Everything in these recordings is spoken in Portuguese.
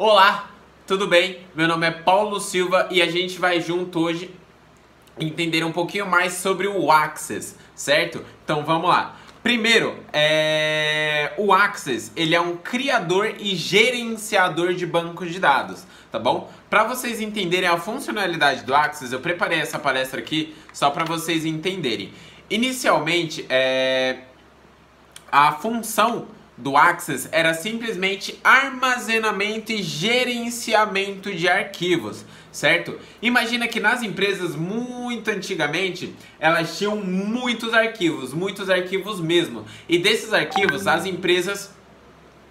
Olá, tudo bem? Meu nome é Paulo Silva e a gente vai junto hoje entender um pouquinho mais sobre o Access, certo? Então vamos lá. Primeiro, o Access, ele é um criador e gerenciador de bancos de dados, tá bom? Para vocês entenderem a funcionalidade do Access, eu preparei essa palestra aqui só para vocês entenderem. Inicialmente, a função do Access era simplesmente armazenamento e gerenciamento de arquivos, certo? Imagina que nas empresas muito antigamente, elas tinham muitos arquivos mesmo. E desses arquivos, as empresas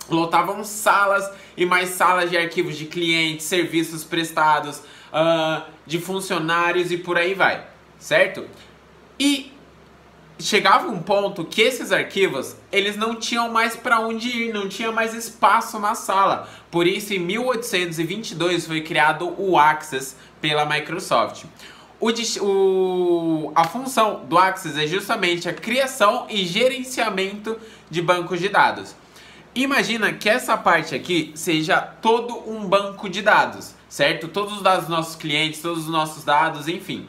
lotavam salas e mais salas de arquivos de clientes, serviços prestados, de funcionários e por aí vai, certo? E chegava um ponto que esses arquivos, eles não tinham mais para onde ir, não tinha mais espaço na sala. Por isso, em 1822 foi criado o Access pela Microsoft. A função do Access é justamente a criação e gerenciamento de bancos de dados. Imagina que essa parte aqui seja todo um banco de dados, certo? Todos os dados dos nossos clientes, todos os nossos dados, enfim.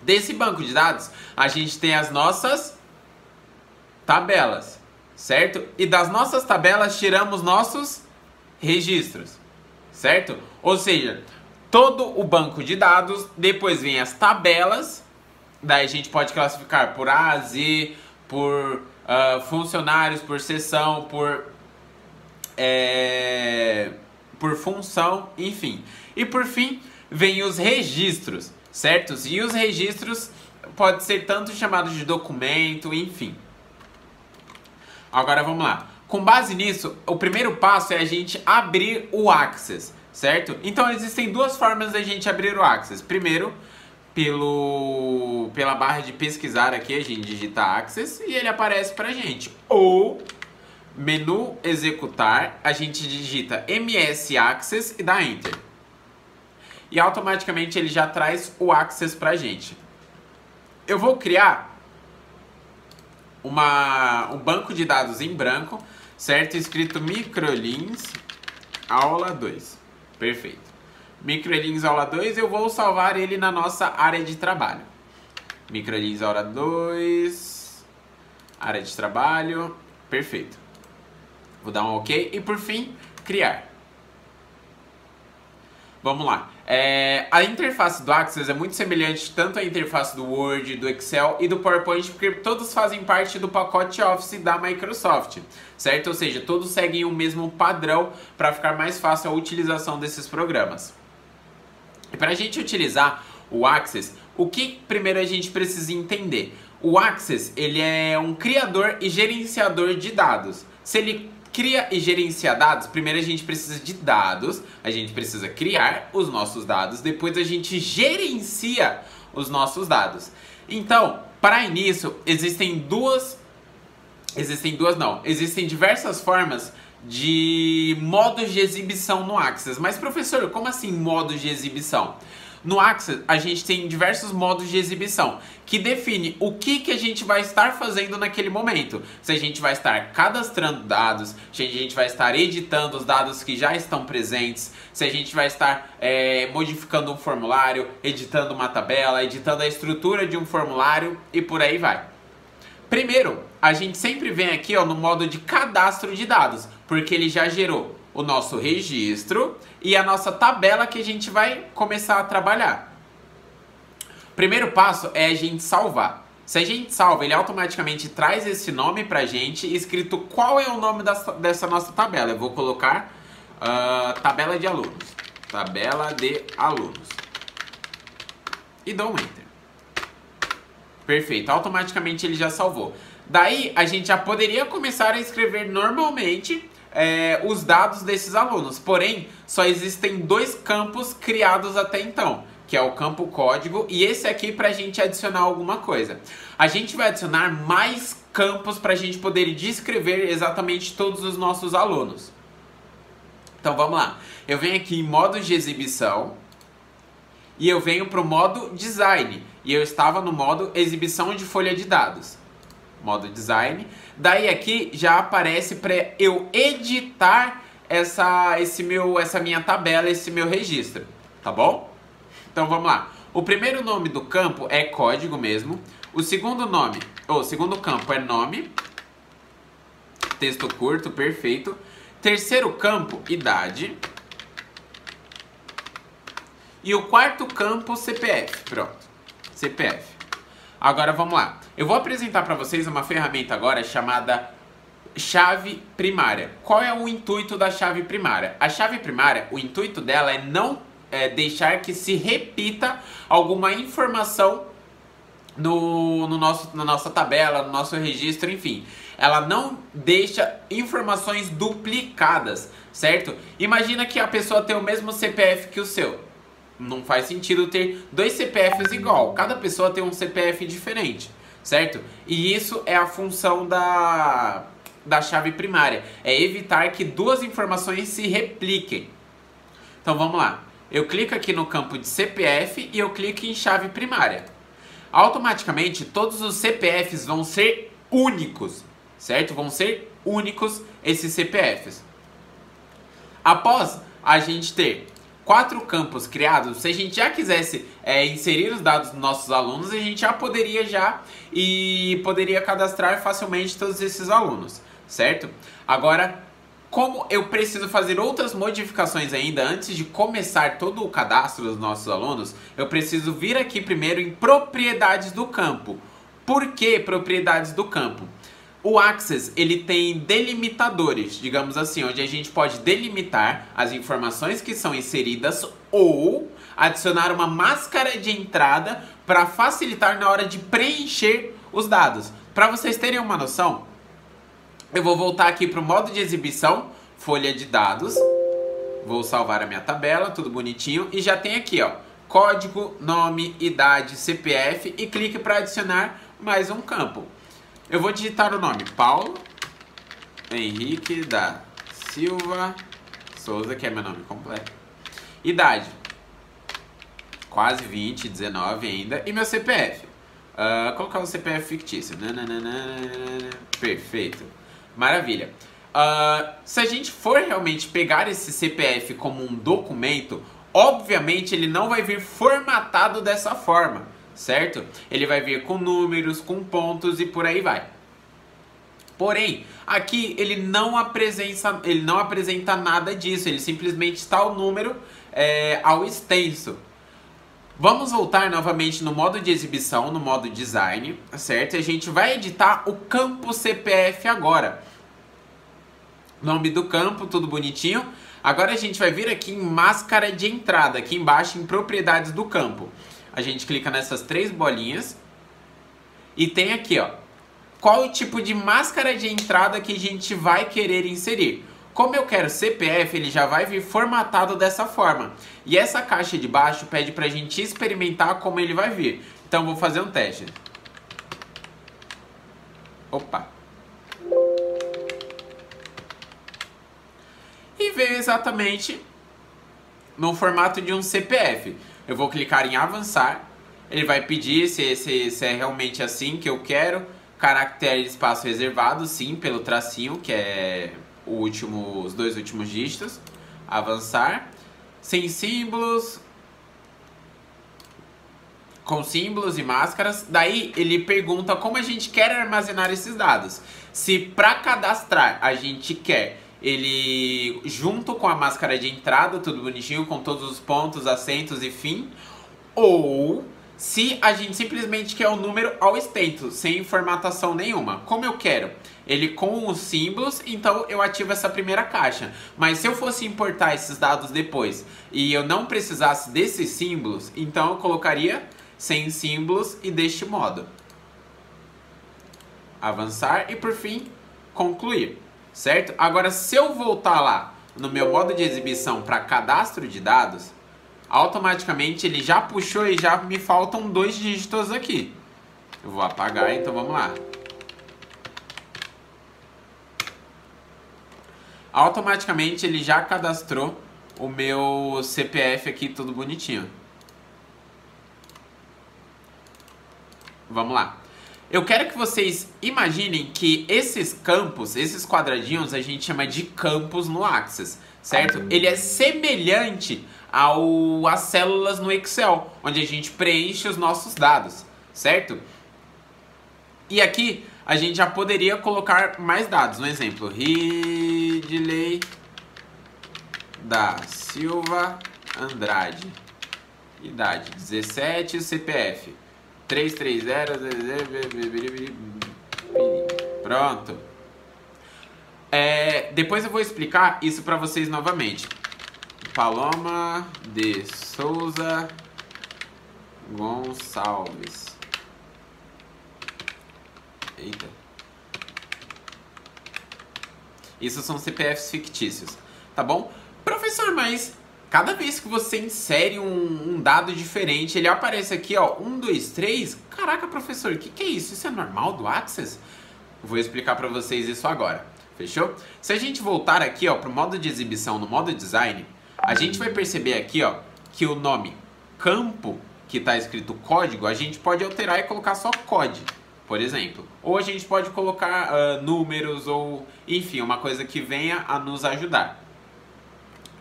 Desse banco de dados, a gente tem as nossas tabelas, certo? E das nossas tabelas tiramos nossos registros, certo? Ou seja, todo o banco de dados, depois vem as tabelas, daí a gente pode classificar por A a Z, por funcionários, por seção, por função, enfim. E por fim, vem os registros, certos? E os registros pode ser tanto chamados de documento, enfim. Agora vamos lá. Com base nisso, o primeiro passo é a gente abrir o Access, certo? Então existem duas formas da gente abrir o Access. Primeiro, pela barra de pesquisar aqui, a gente digita Access e ele aparece pra gente. Ou menu executar, a gente digita MS Access e dá Enter. E automaticamente ele já traz o Access pra gente. Eu vou criar um banco de dados em branco, certo? Escrito Microlins Aula 2. Perfeito. Microlins Aula 2, eu vou salvar ele na nossa área de trabalho. Microlins Aula 2, área de trabalho, perfeito. Vou dar um OK e por fim, criar. Vamos lá. A interface do Access é muito semelhante tanto à interface do Word, do Excel e do PowerPoint, porque todos fazem parte do pacote Office da Microsoft, certo? Ou seja, todos seguem o mesmo padrão para ficar mais fácil a utilização desses programas. E para a gente utilizar o Access, o que primeiro a gente precisa entender? O Access, ele é um criador e gerenciador de dados. Se ele cria e gerencia dados, primeiro a gente precisa de dados, a gente precisa criar os nossos dados, depois a gente gerencia os nossos dados. Então, para início, existem diversas formas de modos de exibição no Access. Mas professor, como assim modos de exibição? No Access, a gente tem diversos modos de exibição que define o que a gente vai estar fazendo naquele momento. Se a gente vai estar cadastrando dados, se a gente vai estar editando os dados que já estão presentes, se a gente vai estar modificando um formulário, editando uma tabela, editando a estrutura de um formulário e por aí vai. Primeiro, a gente sempre vem aqui no modo de cadastro de dados, porque ele já gerou o nosso registro e a nossa tabela que a gente vai começar a trabalhar. Primeiro passo é a gente salvar. Se a gente salva, ele automaticamente traz esse nome pra gente, escrito qual é o nome dessa nossa tabela. Eu vou colocar tabela de alunos. Tabela de alunos. E dou um Enter. Perfeito, automaticamente ele já salvou. Daí a gente já poderia começar a escrever normalmente os dados desses alunos. Porém, só existem dois campos criados até então, que é o campo código e esse aqui para a gente adicionar alguma coisa. A gente vai adicionar mais campos para a gente poder descrever exatamente todos os nossos alunos. Então vamos lá. Eu venho aqui em modo de exibição e eu venho para o modo design. E eu estava no modo exibição de folha de dados. Modo design. Daí aqui já aparece para eu editar essa minha tabela, esse meu registro, tá bom? Então vamos lá. O primeiro nome do campo é código mesmo. O segundo campo é nome. Texto curto, perfeito. Terceiro campo, idade. E o quarto campo, CPF. Pronto. CPF. Agora vamos lá. Eu vou apresentar para vocês uma ferramenta agora chamada chave primária. Qual é o intuito da chave primária? A chave primária, o intuito dela é não deixar que se repita alguma informação na nossa tabela, no nosso registro, enfim. Ela não deixa informações duplicadas, certo? Imagina que a pessoa tem o mesmo CPF que o seu. Não faz sentido ter dois CPFs igual. Cada pessoa tem um CPF diferente, certo? E isso é a função da chave primária. É evitar que duas informações se repliquem. Então vamos lá. Eu clico aqui no campo de CPF e eu clico em chave primária. Automaticamente todos os CPFs vão ser únicos, certo? Vão ser únicos esses CPFs. Após a gente ter 4 campos criados, se a gente já quisesse inserir os dados dos nossos alunos, a gente já poderia poderia cadastrar facilmente todos esses alunos, certo? Agora, como eu preciso fazer outras modificações ainda antes de começar todo o cadastro dos nossos alunos, eu preciso vir aqui primeiro em propriedades do campo. Por que propriedades do campo? O Access, ele tem delimitadores, digamos assim, onde a gente pode delimitar as informações que são inseridas ou adicionar uma máscara de entrada para facilitar na hora de preencher os dados. Para vocês terem uma noção, eu vou voltar aqui para o modo de exibição, folha de dados, vou salvar a minha tabela, tudo bonitinho, e já tem aqui, ó, código, nome, idade, CPF e clique para adicionar mais um campo. Eu vou digitar o nome, Paulo Henrique da Silva Souza, que é meu nome completo. Idade, quase 20, 19 ainda. E meu CPF. Colocar o CPF fictício. Perfeito. Maravilha. Se a gente for realmente pegar esse CPF como um documento, obviamente ele não vai vir formatado dessa forma, certo? Ele vai vir com números, com pontos e por aí vai. Porém, aqui ele não apresenta nada disso, ele simplesmente está o número ao extenso. Vamos voltar novamente no modo de exibição, no modo design, certo? E a gente vai editar o campo CPF agora. Nome do campo, tudo bonitinho. Agora a gente vai vir aqui em máscara de entrada, aqui embaixo em propriedades do campo. A gente clica nessas 3 bolinhas e tem aqui, ó, qual o tipo de máscara de entrada que a gente vai querer inserir. Como eu quero CPF, ele já vai vir formatado dessa forma. E essa caixa de baixo pede pra gente experimentar como ele vai vir. Então vou fazer um teste. Opa. E veio exatamente no formato de um CPF. Eu vou clicar em avançar. Ele vai pedir se é realmente assim que eu quero. Caractere de espaço reservado, sim, pelo tracinho, que é os 2 últimos dígitos. Avançar. Sem símbolos. Com símbolos e máscaras. Daí ele pergunta como a gente quer armazenar esses dados. Se para cadastrar a gente quer ele junto com a máscara de entrada, tudo bonitinho, com todos os pontos, acentos e fim. Ou se a gente simplesmente quer o número ao extenso, sem formatação nenhuma. Como eu quero ele com os símbolos, então eu ativo essa primeira caixa. Mas se eu fosse importar esses dados depois e eu não precisasse desses símbolos, então eu colocaria sem símbolos e deste modo. Avançar e por fim concluir, certo? Agora se eu voltar lá no meu modo de exibição para cadastro de dados, automaticamente ele já puxou e já me faltam 2 dígitos aqui. Eu vou apagar, então vamos lá. Automaticamente ele já cadastrou o meu CPF aqui, tudo bonitinho. Vamos lá. Eu quero que vocês imaginem que esses campos, esses quadradinhos, a gente chama de campos no Access, certo? Ele é semelhante às células no Excel, onde a gente preenche os nossos dados, certo? E aqui a gente já poderia colocar mais dados. Um exemplo, Ridley da Silva Andrade, idade 17, CPF 330. Pronto. Depois eu vou explicar isso para vocês novamente. Paloma de Souza Gonçalves. Eita. Isso são CPFs fictícios, tá bom? Professor, mas cada vez que você insere um dado diferente, ele aparece aqui, ó, 1, 2, 3. Caraca, professor, o que é isso? Isso é normal do Access? Vou explicar para vocês isso agora, fechou? Se a gente voltar aqui, ó, pro modo de exibição no modo design, a gente vai perceber aqui, ó, que o nome campo, que está escrito código, a gente pode alterar e colocar só code, por exemplo. Ou a gente pode colocar números ou, enfim, uma coisa que venha a nos ajudar.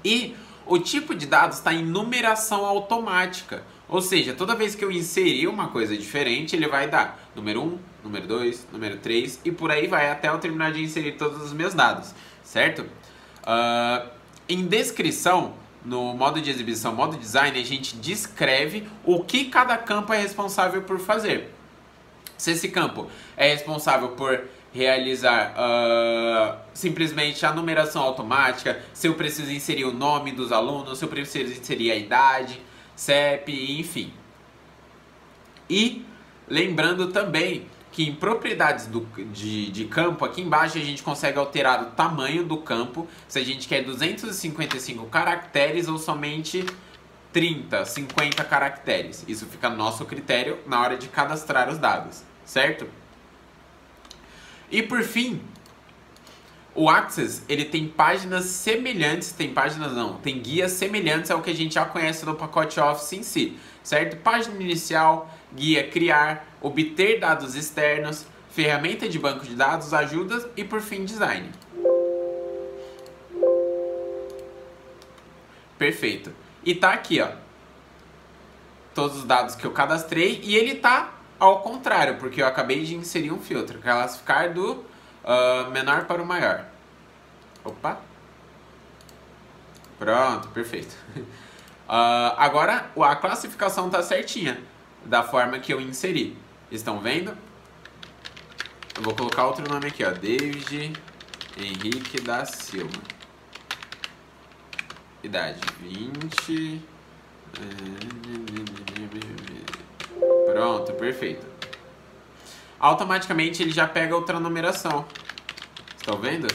E o tipo de dados está em numeração automática. Ou seja, toda vez que eu inserir uma coisa diferente, ele vai dar número 1, número 2, número 3 e por aí vai até eu terminar de inserir todos os meus dados, certo? Em descrição, no modo de exibição, modo design, a gente descreve o que cada campo é responsável por fazer. Se esse campo é responsável por realizar simplesmente a numeração automática, se eu preciso inserir o nome dos alunos, se eu preciso inserir a idade, CEP, enfim. E lembrando também que em propriedades de campo, aqui embaixo a gente consegue alterar o tamanho do campo, se a gente quer 255 caracteres ou somente 30, 50 caracteres. Isso fica a nosso critério na hora de cadastrar os dados, certo? E por fim, o Access, ele tem páginas semelhantes, tem guias semelhantes ao que a gente já conhece no pacote Office em si, certo? Página inicial, guia criar, obter dados externos, ferramenta de banco de dados, ajudas e por fim design. Perfeito. E tá aqui, ó, todos os dados que eu cadastrei e ele tá ao contrário, porque eu acabei de inserir um filtro, classificar do menor para o maior. Opa. Pronto, perfeito. Agora a classificação tá certinha, da forma que eu inseri. Estão vendo? Eu vou colocar outro nome aqui, ó. David Henrique da Silva. Idade 20. Pronto, perfeito. Automaticamente ele já pega outra numeração. Estão vendo?